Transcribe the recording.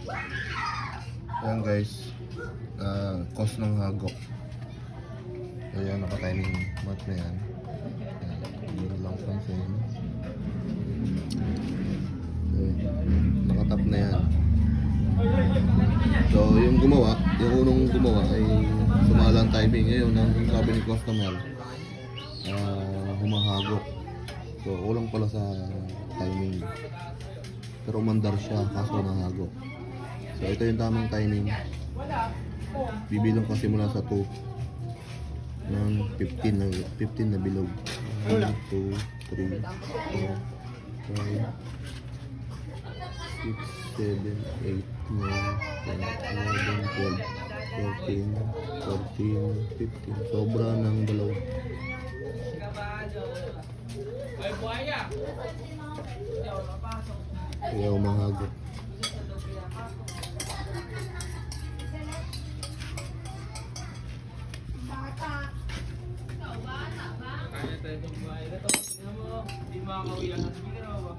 Ayan guys, cost ng hagok. Ayan, naka-timing mat na yan. Hindi lang pansin. Nakatap na yan. So yung unang gumawa ay sumala ang timing. Ngayon, ang sabi ni customer, humahagok. So kulang pala sa timing. Pero umandar siya kaso nahagok. So ito yung tamang timing. Bibilang kasi mula sa 2 ng 15 na bilog. 1, 2, 3, 4, 5, 6, 7, 8, 9, 10, 11, 12, 13, 14, 15. Sobra ng dalawa. Kaya umahagok. Kaya tayo itong bahay na ito. Tingnan mo, hindi makakawiyan. Hindi ka na ba?